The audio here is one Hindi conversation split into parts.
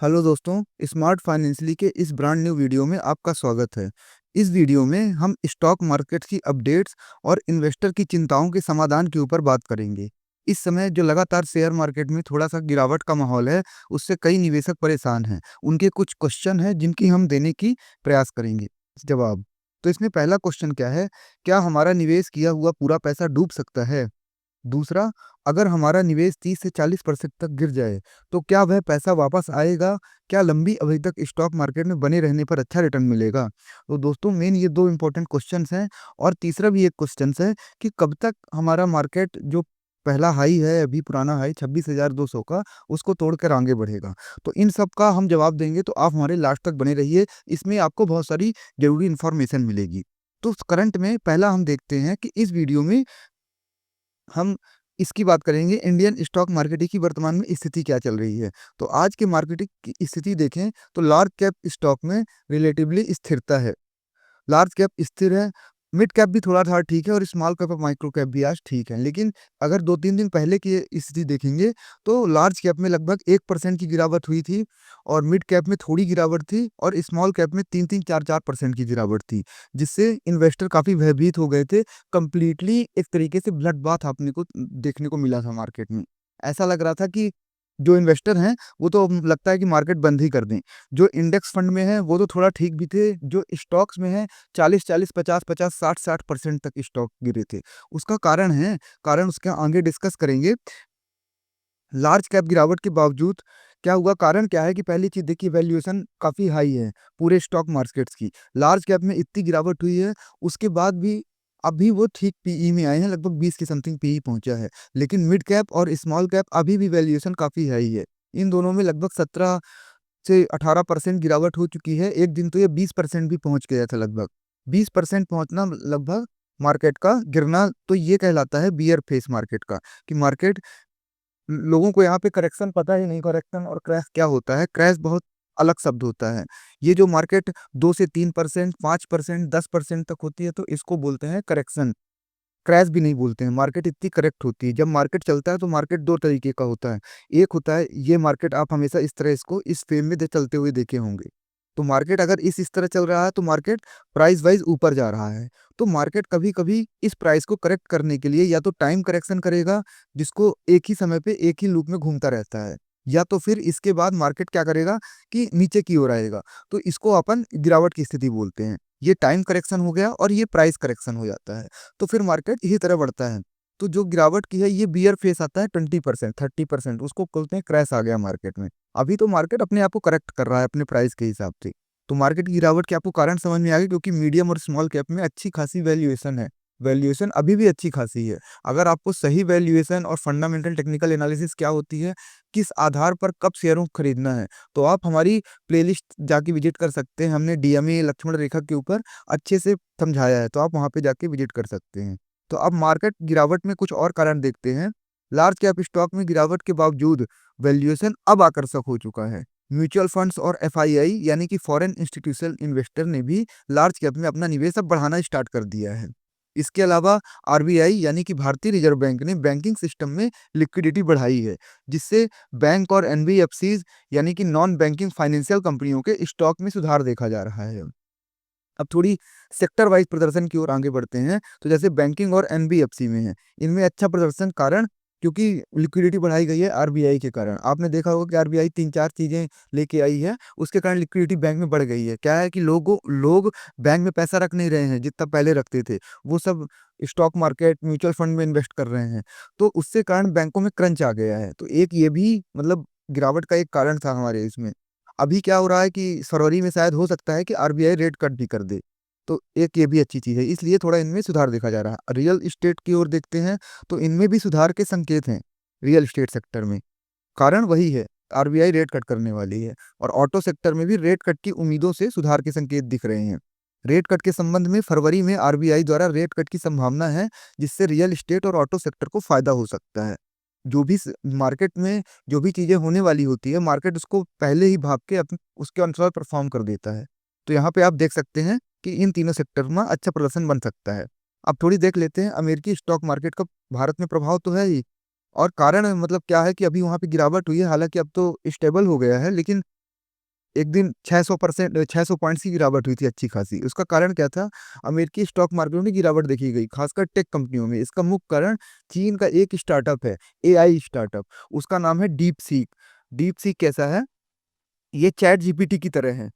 हेलो दोस्तों, स्मार्ट फाइनेंशियली के इस ब्रांड न्यू वीडियो में आपका स्वागत है। इस वीडियो में हम स्टॉक मार्केट की अपडेट्स और इन्वेस्टर की चिंताओं के समाधान के ऊपर बात करेंगे। इस समय जो लगातार शेयर मार्केट में थोड़ा सा गिरावट का माहौल है, उससे कई निवेशक परेशान हैं। उनके कुछ क्वेश्चन हैं जिनकी हम देने की प्रयास करेंगे जवाब। तो इसमें पहला क्वेश्चन क्या है? क्या हमारा निवेश किया हुआ पूरा पैसा डूब सकता है? दूसरा, अगर हमारा निवेश 30 से 40% तक गिर जाए, तो क्या वह पैसा वापस आएगा? क्या लंबी अवधि तक स्टॉक मार्केट में बने रहने पर अच्छा रिटर्न मिलेगा? तो दोस्तों, मेन ये 2 इम्पोर्टेंट क्वेश्चन्स हैं और तीसरा भी एक क्वेश्चन्स है कि कब तक हमारा मार्केट जो पहला हाई है, अभी पुराना हाई 26,200 का, उसको तोड़कर आगे बढ़ेगा। तो इन सब का हम जवाब देंगे, तो आप हमारे लास्ट तक बने रहिए। इसमें आपको बहुत सारी ज़रूरी इन्फॉर्मेशन मिलेगी। तो करंट में पहला हम देखते हैं कि इस वीडियो में हम इसकी बात करेंगे इंडियन स्टॉक मार्केट की वर्तमान में स्थिति क्या चल रही है। तो आज के मार्केट की स्थिति देखें तो लार्ज कैप स्टॉक में रिलेटिवली स्थिरता है। लार्ज कैप स्थिर है, मिड कैप भी थोड़ा-था ठीक है और स्मॉल कैप और माइक्रो कैप भी आज ठीक है। लेकिन अगर 2-3 दिन पहले की स्थिति देखेंगे तो लार्ज कैप में लगभग 1% की गिरावट हुई थी और मिड कैप में थोड़ी गिरावट थी और स्मॉल कैप में 3-3, 4-4% की गिरावट थी, जिससे इन्वेस्टर काफ़ी भयभीत हो गए थे। कंप्लीटली एक तरीके से ब्लड बाथ आपने को देखने को मिला था मार्केट में। ऐसा लग रहा था कि जो इन्वेस्टर हैं, वो तो लगता है कि मार्केट बंद ही कर दें। जो इंडेक्स फंड में हैं, वो तो थोड़ा ठीक भी थे। जो स्टॉक्स में हैं, 40-40, 50-50, 60-60% तक स्टॉक गिरे थे। उसका कारण है, कारण उसके आगे डिस्कस करेंगे। लार्ज कैप गिरावट के बावजूद क्या हुआ, कारण क्या है कि पहली चीज़ देखिए, वैल्यूएशन काफ़ी हाई है पूरे स्टॉक मार्केट्स की। लार्ज कैप में इतनी गिरावट हुई है, उसके बाद भी अभी वो ठीक पीई में आए हैं, लगभग 20 के समथिंग पीई पहुँचा है। लेकिन मिड कैप और स्मॉल कैप अभी भी वैल्यूएशन काफ़ी हाई है। इन दोनों में लगभग 17 से 18% गिरावट हो चुकी है। एक दिन तो ये 20% भी पहुँच गया था लगभग। 20% पहुँचना लगभग मार्केट का गिरना, तो ये कहलाता है बियर फेस मार्केट का, कि मार्केट लोगों को यहाँ पे करेक्शन पता ही नहीं, करेक्शन और क्रैश क्या होता है। क्रैश बहुत अलग शब्द होता है। ये जो मार्केट 2 से 3%, 5%, 10% तक होती है, तो इसको बोलते हैं करेक्शन। क्रैश भी नहीं बोलते हैं, मार्केट इतनी करेक्ट होती है। जब मार्केट चलता है तो मार्केट 2 तरीके का होता है। एक होता है ये मार्केट, आप हमेशा इस तरह इसको इस फ्रेम में चलते हुए देखे होंगे। तो मार्केट अगर इस तरह चल रहा है तो मार्केट प्राइस वाइज़ ऊपर जा रहा है। तो मार्केट कभी-कभी इस प्राइस को करेक्ट करने के लिए या तो टाइम करेक्शन करेगा, जिसको एक ही समय पे एक ही लूप में घूमता रहता है, या तो फिर इसके बाद मार्केट क्या करेगा कि नीचे की ओर आएगा। तो इसको अपन गिरावट की स्थिति बोलते हैं। ये टाइम करेक्शन हो गया और ये प्राइस करेक्शन हो जाता है। तो फिर मार्केट इसी तरह बढ़ता है। तो जो गिरावट की है, ये बियर फेस आता है 20%, 30%, उसको बोलते हैं क्रैश आ गया मार्केट में। अभी तो मार्केट अपने आप को करेक्ट कर रहा है अपने प्राइस के हिसाब से। तो मार्केट की गिरावट के आपको कारण समझ में आ गए, क्योंकि मीडियम और स्मॉल कैप में अच्छी खासी वैल्यूएशन है। वैल्यूएशन अभी भी अच्छी खासी है। अगर आपको सही वैल्यूएशन और फंडामेंटल टेक्निकल एनालिसिस क्या होती है, किस आधार पर कब शेयरों को खरीदना है, तो आप हमारी प्लेलिस्ट जाके विजिट कर सकते हैं। हमने डीएमए लक्ष्मण रेखा के ऊपर अच्छे से समझाया है, तो आप वहाँ पे जाके विजिट कर सकते हैं। तो अब मार्केट गिरावट में कुछ और कारण देखते हैं। लार्ज कैप स्टॉक में गिरावट के बावजूद वैल्यूएशन अब आकर्षक हो चुका है। म्यूचुअल फंड्स और एफआईआई यानी कि फॉरेन इंस्टीट्यूशनल इन्वेस्टर ने भी लार्ज कैप में अपना निवेश अब बढ़ाना स्टार्ट कर दिया है। इसके अलावा आरबीआई यानी कि भारतीय रिजर्व बैंक ने बैंकिंग सिस्टम में लिक्विडिटी बढ़ाई है, जिससे बैंक और एनबीएफसीज यानी कि नॉन बैंकिंग फाइनेंशियल कंपनियों के स्टॉक में सुधार देखा जा रहा है। अब थोड़ी सेक्टर वाइज प्रदर्शन की ओर आगे बढ़ते हैं, तो जैसे बैंकिंग और एनबीएफसी में है, इनमें अच्छा प्रदर्शन कारण, क्योंकि लिक्विडिटी बढ़ाई गई है आरबीआई के कारण। आपने देखा होगा कि आरबीआई 3-4 चीज़ें लेके आई है, उसके कारण लिक्विडिटी बैंक में बढ़ गई है। क्या है कि लोग बैंक में पैसा रख नहीं रहे हैं जितना पहले रखते थे, वो सब स्टॉक मार्केट, म्यूचुअल फंड में इन्वेस्ट कर रहे हैं। तो उससे कारण बैंकों में क्रंच आ गया है। तो एक ये भी मतलब गिरावट का एक कारण था हमारे इसमें। अभी क्या हो रहा है कि फरवरी में शायद हो सकता है कि आरबीआई रेट कट भी कर दे। तो एक ये भी अच्छी चीज़ है, इसलिए थोड़ा इनमें सुधार देखा जा रहा है। रियल एस्टेट की ओर देखते हैं, तो इनमें भी सुधार के संकेत हैं, रियल एस्टेट सेक्टर में। कारण वही है, आरबीआई रेट कट करने वाली है और ऑटो सेक्टर में भी रेट कट की उम्मीदों से सुधार के संकेत दिख रहे हैं। रेट कट के संबंध में फरवरी में आरबीआई द्वारा रेट कट की संभावना है, जिससे रियल एस्टेट और ऑटो सेक्टर को फायदा हो सकता है। जो भी मार्केट में जो भी चीज़ें होने वाली होती है, मार्केट उसको पहले ही भाप के उसके अनुसार परफॉर्म कर देता है। तो यहाँ पे आप देख सकते हैं कि इन तीनों सेक्टर में अच्छा प्रदर्शन बन सकता है। अब थोड़ी देख लेते हैं अमेरिकी स्टॉक मार्केट का भारत में प्रभाव तो है ही, और कारण मतलब क्या है कि अभी वहाँ पे गिरावट हुई है, हालाँकि अब तो स्टेबल हो गया है, लेकिन एक दिन 600% 600 पॉइंट्स की गिरावट हुई थी अच्छी खासी। उसका कारण क्या था? अमेरिकी स्टॉक मार्केट में गिरावट देखी गई, खासकर टेक कंपनियों में। इसका मुख्य कारण चीन का एक स्टार्टअप है, एआई स्टार्टअप, उसका नाम है डीपसीक। डीपसीक कैसा है? ये चैट जीपीटी की तरह है,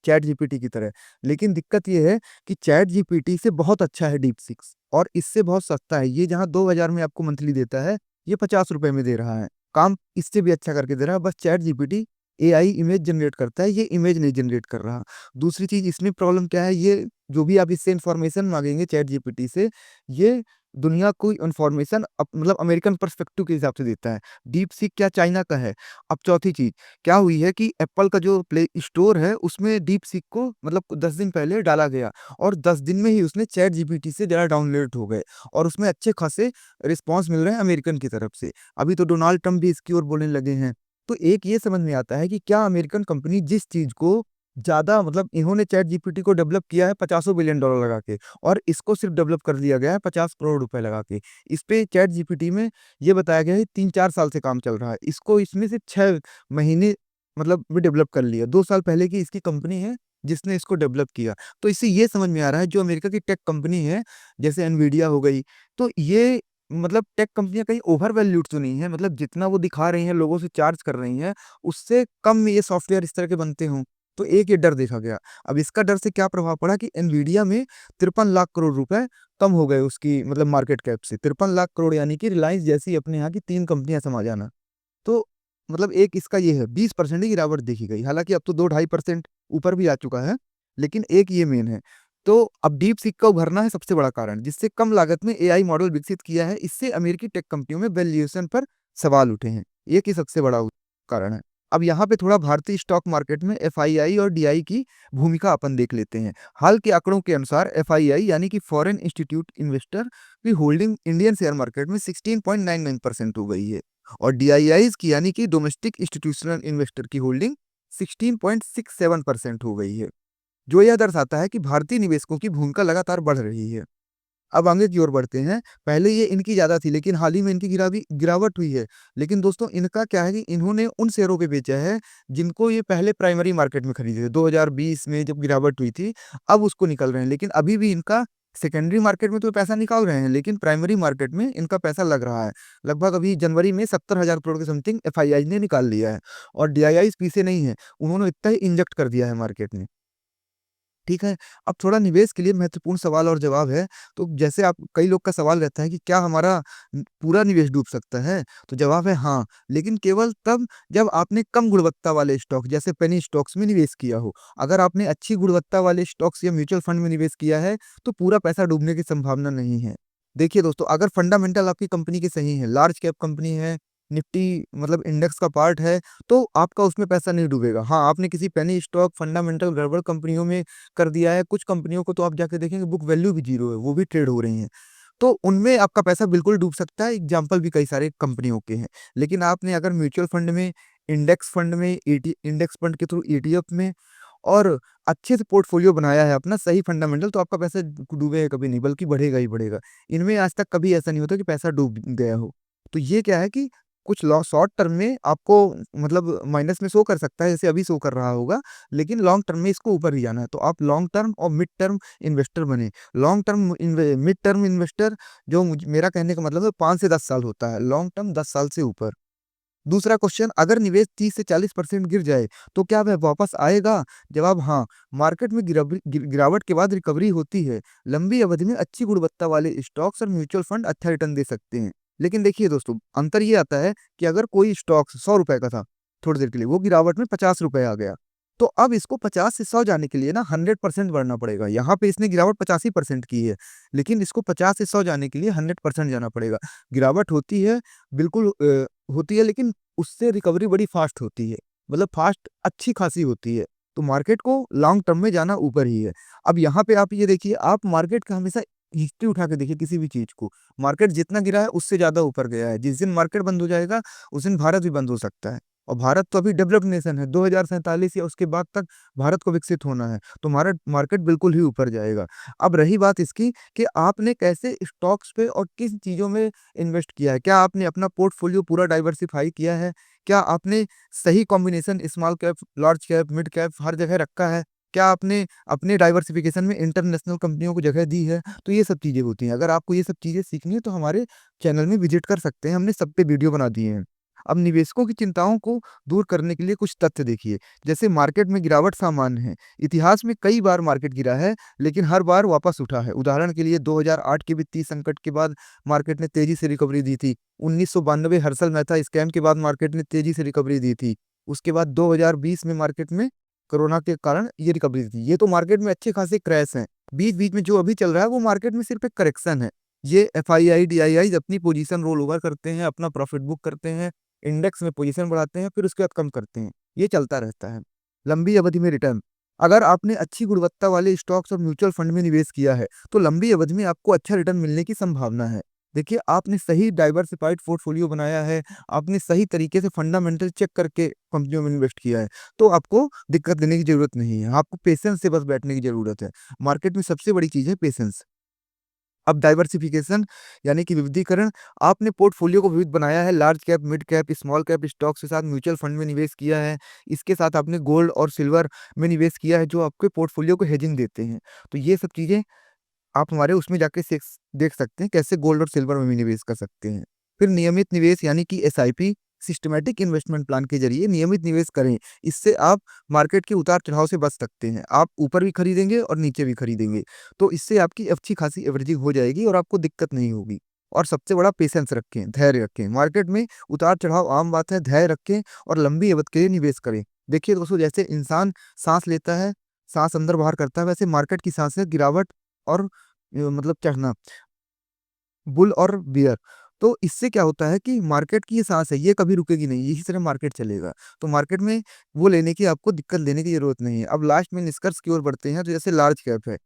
चैट जीपीटी की तरह। लेकिन दिक्कत ये है कि चैट जीपीटी से बहुत अच्छा है डीप सिक्स, और इससे बहुत सस्ता है। ये जहाँ 2000 में आपको मंथली देता है, ये 50 रुपए में दे रहा है। काम इससे भी अच्छा करके दे रहा है। बस chat GPT AI image generate करता है, ये इमेज नहीं जनरेट कर रहा। दूसरी चीज इसमें प्रॉब्लम क्या है, ये जो भी आप इससे इंफॉर्मेशन मांगेंगे चैट जीपीटी से, ये दुनिया को इंफॉर्मेशन मतलब अमेरिकन पर्सपेक्टिव के हिसाब से देता है। डीप सीक क्या चाइना का है? अब चौथी चीज क्या हुई है कि एप्पल का जो प्ले स्टोर है उसमें डीप सीक को मतलब 10 दिन पहले डाला गया, और 10 दिन में ही उसने चैट जीपीटी से ज़्यादा डाउनलोड हो गए, और उसमें अच्छे खासे रिस्पांस मिल रहे हैं अमेरिकन की तरफ से। अभी तो डोनाल्ड ट्रंप भी इसकी ओर बोलने लगे हैं। तो एक ये समझ में आता है कि क्या अमेरिकन कंपनी जिस चीज़ को ज़्यादा मतलब इन्होंने चैट जीपीटी को डेवलप किया है 50 बिलियन डॉलर लगा के, और इसको सिर्फ डेवलप कर दिया गया है 50 करोड़ रुपए लगा के। इस पे चैट जीपीटी में ये बताया गया है 3-4 साल से काम चल रहा है। इसको इसमें से 6 महीने मतलब भी डेवलप कर लिया। 2 साल पहले की इसकी कंपनी है जिसने इसको डेवलप किया। तो इससे ये समझ में आ रहा है जो अमेरिका की टेक कंपनी है, जैसे एनवीडिया हो गई, तो ये मतलब टेक कंपनियाँ कहीं ओवर वैल्यूड तो नहीं है, मतलब जितना वो दिखा रही हैं, लोगों से चार्ज कर रही हैं, उससे कम में ये सॉफ्टवेयर इस तरह के बनते हों। तो एक ये डर देखा गया। अब इसका डर से क्या प्रभाव पड़ा कि एनवीडिया में 53 लाख करोड़ रुपए कम हो गए उसकी मतलब मार्केट कैप से। 53 लाख करोड़ यानी कि रिलायंस जैसी अपने यहाँ की 3 कंपनियाँ समा जाना। तो मतलब एक इसका ये है 20% ही गिरावट देखी गई। हालाँकि अब तो 2-2.5% ऊपर भी आ चुका है, लेकिन एक ये मेन है। तो अब डीप सीक का उभरना है सबसे बड़ा कारण, जिससे कम लागत में एआई मॉडल विकसित किया है। इससे अमेरिकी टेक कंपनियों में वैल्यूएशन पर सवाल उठे हैं। एक ही सबसे बड़ा कारण है। अब यहाँ पे थोड़ा भारतीय स्टॉक मार्केट में एफआईआई और डीआई की भूमिका अपन देख लेते हैं। हाल के आंकड़ों के अनुसार एफआईआई यानी कि फॉरेन इंस्टीट्यूट इन्वेस्टर की होल्डिंग इंडियन शेयर मार्केट में 16.99% हो गई है, और डीआईआईज की यानी कि डोमेस्टिक इंस्टीट्यूशनल इन्वेस्टर की होल्डिंग 16.67% हो गई है, जो यह दर्शाता है कि भारतीय निवेशकों की भूमिका लगातार बढ़ रही है। अब आगे की ओर बढ़ते हैं। पहले ये इनकी ज़्यादा थी, लेकिन हाल ही में इनकी गिरावट हुई है। लेकिन दोस्तों इनका क्या है कि इन्होंने उन शेयरों पे बेचा है जिनको ये पहले प्राइमरी मार्केट में खरीदे थे। 2020 में जब गिरावट हुई थी, अब उसको निकल रहे हैं। लेकिन अभी भी इनका सेकेंडरी मार्केट में तो पैसा निकाल रहे हैं, लेकिन प्राइमरी मार्केट में इनका पैसा लग रहा है। लगभग अभी जनवरी में 70,000 करोड़ के समथिंग एफआईआई ने निकाल लिया है, और डीआईआई पीछे नहीं है, उन्होंने इतना ही इंजेक्ट कर दिया है मार्केट में। ठीक है। अब थोड़ा निवेश के लिए महत्वपूर्ण सवाल और जवाब है। तो जैसे आप कई लोग का सवाल रहता है कि क्या हमारा पूरा निवेश डूब सकता है? तो जवाब है हाँ, लेकिन केवल तब जब आपने कम गुणवत्ता वाले स्टॉक जैसे पेनी स्टॉक्स में निवेश किया हो। अगर आपने अच्छी गुणवत्ता वाले स्टॉक्स या म्यूचुअल फंड में निवेश किया है, तो पूरा पैसा डूबने की संभावना नहीं है। देखिए दोस्तों, अगर फंडामेंटल आपकी कंपनी के सही हैं, लार्ज कैप कंपनी है, निफ्टी मतलब इंडेक्स का पार्ट है, तो आपका उसमें पैसा नहीं डूबेगा। हाँ, आपने किसी पेनी स्टॉक, फंडामेंटल गड़बड़ कंपनियों में कर दिया है। कुछ कंपनियों को तो आप जाके देखेंगे बुक वैल्यू भी 0 है, वो भी ट्रेड हो रही हैं। तो उनमें आपका पैसा बिल्कुल डूब सकता है, एग्ज़ाम्पल भी कई सारे कंपनियों के हैं। लेकिन आपने अगर म्यूचुअल फंड में, इंडेक्स फंड में, इंडेक्स फंड के थ्रू ईटीएफ में और अच्छे से पोर्टफोलियो बनाया है अपना सही फंडामेंटल, तो आपका पैसा डूबेगा कभी नहीं, बल्कि बढ़ेगा ही बढ़ेगा। इनमें आज तक कभी ऐसा नहीं होता कि पैसा डूब गया हो। तो ये क्या है कि कुछ शॉर्ट टर्म में आपको मतलब माइनस में शो कर सकता है, जैसे अभी शो कर रहा होगा, लेकिन लॉन्ग टर्म में इसको ऊपर ही जाना है। तो आप लॉन्ग टर्म और मिड टर्म इन्वेस्टर बने। Long term mid term investor जो मेरा कहने का मतलब है 5 से 10 साल होता है, लॉन्ग टर्म 10 साल से ऊपर। दूसरा क्वेश्चन, अगर निवेश 30 से 40% गिर जाए, तो क्या वह वापस आएगा? जवाब हाँ, मार्केट में गिरावट के बाद रिकवरी होती है। लंबी अवधि में अच्छी गुणवत्ता वाले स्टॉक्स और म्यूचुअल फंड अच्छा रिटर्न दे सकते हैं। लेकिन देखिए दोस्तों, अंतर ये आता है कि अगर कोई स्टॉक 100 रुपए का था, थोड़ी देर के लिए वो गिरावट में 50 रुपए आ गया, तो अब इसको 50 से 100 जाने के लिए ना 100% बढ़ना पड़ेगा। यहाँ पे इसने गिरावट 85% की है, लेकिन इसको 50 से 100 जाने के लिए 100% जाना पड़ेगा। गिरावट होती है, बिल्कुल होती है, लेकिन उससे रिकवरी बड़ी फास्ट होती है, मतलब फास्ट अच्छी खासी होती है। तो मार्केट को लॉन्ग टर्म में जाना ऊपर ही है। अब यहाँ पे आप ये देखिए, आप मार्केट का हमेशा हिस्ट्री उठा के देखिए किसी भी चीज़ को। मार्केट जितना गिरा है उससे ज़्यादा ऊपर गया है। जिस दिन मार्केट बंद हो जाएगा, उस दिन भारत भी बंद हो सकता है। और भारत तो अभी डेवलप्ड नेशन है, 2047 या उसके बाद तक भारत को विकसित होना है, तो हमारा मार्केट बिल्कुल ही ऊपर जाएगा। अब रही बात इसकी कि आपने कैसे स्टॉक्स पे और किस चीज़ों में इन्वेस्ट किया है? क्या आपने अपना पोर्टफोलियो पूरा डाइवर्सिफ़ाई किया है? क्या आपने सही combination small cap, large cap, mid cap हर जगह रखा है? क्या आपने अपने डाइवर्सिफ़िकेशन में इंटरनेशनल कंपनियों को जगह दी है? तो ये सब चीज़ें होती हैं। अगर आपको ये सब चीज़ें सीखनी है तो हमारे चैनल में विज़िट कर सकते हैं, हमने सब पे वीडियो बना दिए हैं। अब निवेशकों की चिंताओं को दूर करने के लिए कुछ तथ्य देखिए, जैसे मार्केट में गिरावट सामान्य है। इतिहास में कई बार मार्केट गिरा है, लेकिन हर बार वापस उठा है। उदाहरण के लिए 2008 के वित्तीय संकट के बाद मार्केट ने तेज़ी से रिकवरी दी थी। 1992 हर्षल मेहता स्कैम के बाद मार्केट ने तेज़ी से रिकवरी दी थी। उसके बाद 2020 में मार्केट में कोरोना के कारण ये रिकवरी दी थी। ये तो मार्केट में अच्छे खासे क्रैश हैं। बीच-बीच में जो अभी चल रहा है वो मार्केट में सिर्फ़ एक करेक्शन है। ये एफआईआई, डीआईआईज़ अपनी पोज़ीशन रोल ओवर करते हैं, अपना प्रॉफ़िट बुक करते हैं, इंडेक्स में पोज़ीशन बढ़ाते हैं, फिर उसके बाद कम करते हैं। ये चलता रहता है। लंबी अवधि में रिटर्न, अगर आपने अच्छी गुणवत्ता वाले स्टॉक्स और म्यूचुअल फंड में निवेश किया है, तो लंबी अवधि में आपको अच्छा रिटर्न मिलने की संभावना है। देखिए, आपने सही डाइवर्सिफ़ाइड पोर्टफोलियो बनाया है, आपने सही तरीके से फंडामेंटल चेक करके कंपनियों में इन्वेस्ट किया है, तो आपको दिक्कत लेने की ज़रूरत नहीं है। आपको पेशेंस से बस बैठने की ज़रूरत है। मार्केट में सबसे बड़ी चीज़ है पेशेंस। अब डाइवर्सिफिकेशन यानी कि विविधीकरण, आपने पोर्टफोलियो को विविध बनाया है, large cap, mid cap, small cap stocks के साथ म्यूचुअल फंड में निवेश किया है। इसके साथ आपने गोल्ड और सिल्वर में निवेश किया है, जो आपके पोर्टफोलियो को हेजिंग देते हैं। तो ये सब चीज़ें आप हमारे उसमें जाके देख सकते हैं, कैसे गोल्ड और सिल्वर में भी निवेश कर सकते हैं। फिर नियमित निवेश यानी कि एसआईपी, सिस्टमैटिक इन्वेस्टमेंट प्लान के ज़रिए नियमित निवेश करें। इससे आप मार्केट के उतार-चढ़ाव से बच सकते हैं। आप ऊपर भी खरीदेंगे और नीचे भी खरीदेंगे। तो इससे आपकी अच्छी खासी एवरेजिंग हो जाएगी और आपको दिक्कत नहीं होगी। और सबसे बड़ा पेशेंस रखें, धैर्य रखें। मार्केट में उतार-चढ़ाव आम बात है, धैर्य रखें और लंबी अवधि के लिए निवेश करें। देखिए दोस्तों, जैसे इंसान साँस लेता है, साँस अंदर-बाहर करता है, वैसे मार्केट की साँस है गिरावट और मतलब चढ़ना, बुल और बियर। तो इससे क्या होता है कि मार्केट की ये साँस है, ये कभी रुकेगी नहीं, इसी तरह मार्केट चलेगा। तो मार्केट में वो लेने की आपको दिक्कत लेने की ज़रूरत नहीं है। अब लास्ट में निष्कर्ष की ओर बढ़ते हैं, तो जैसे लार्ज कैप है।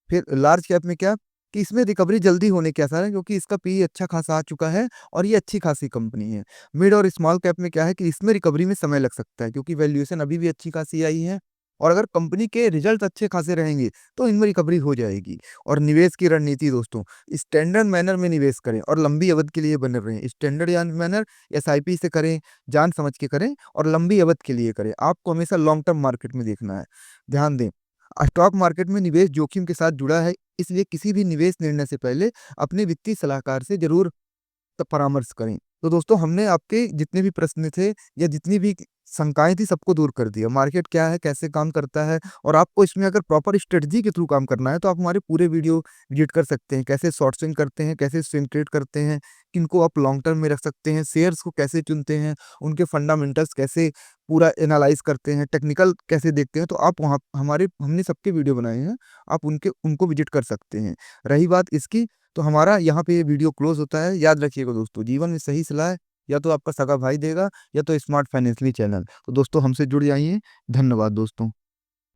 फिर लार्ज कैप में क्या कि इसमें रिकवरी जल्दी होने के आसार है, क्योंकि इसका पीई अच्छा खासा आ चुका है और ये अच्छी खासी कंपनी है। मिड और स्मॉल कैप में क्या है कि इसमें रिकवरी में समय लग सकता है, क्योंकि वैल्यूएशन अभी भी अच्छी खासी आई है और अगर कंपनी के रिजल्ट अच्छे खासे रहेंगे, तो इनमें रिकवरी हो जाएगी। और निवेश की रणनीति दोस्तों, स्टैंडर्ड मैनर में निवेश करें और लंबी अवधि के लिए बने रहें। स्टैंडर्ड या मैनर एसआईपी से करें, जान समझ के करें और लंबी अवधि के लिए करें। आपको हमेशा लॉन्ग टर्म मार्केट में देखना है। ध्यान दें, स्टॉक मार्केट में निवेश जोखिम के साथ जुड़ा है, इसलिए किसी भी निवेश निर्णय से पहले अपने वित्तीय सलाहकार से ज़रूर परामर्श करें। तो दोस्तों, हमने आपके जितने भी प्रश्न थे या जितनी भी शंकाएँ थी, सबको दूर कर दिया। मार्केट क्या है, कैसे काम करता है और आपको इसमें अगर प्रॉपर स्ट्रेटजी के थ्रू काम करना है, तो आप हमारे पूरे वीडियो विज़िट कर सकते हैं। कैसे शॉर्ट स्विंग करते हैं, कैसे स्विंग ट्रेड करते हैं, किनको आप लॉन्ग टर्म में रख सकते हैं, शेयर्स को कैसे चुनते हैं, उनके फंडामेंटल्स कैसे पूरा एनालाइज़ करते हैं, टेक्निकल कैसे देखते हैं, तो आप वहाँ हमारे हमने सबके वीडियो बनाए हैं, आप उनको विज़िट कर सकते हैं। रही बात इसकी, तो हमारा यहाँ पे ये वीडियो क्लोज़ होता है। याद रखिएगा दोस्तों, जीवन में सही सलाह या तो आपका सगा भाई देगा या तो स्मार्ट फाइनेंशियली चैनल। तो दोस्तों, हमसे जुड़ जाइए। धन्यवाद दोस्तों।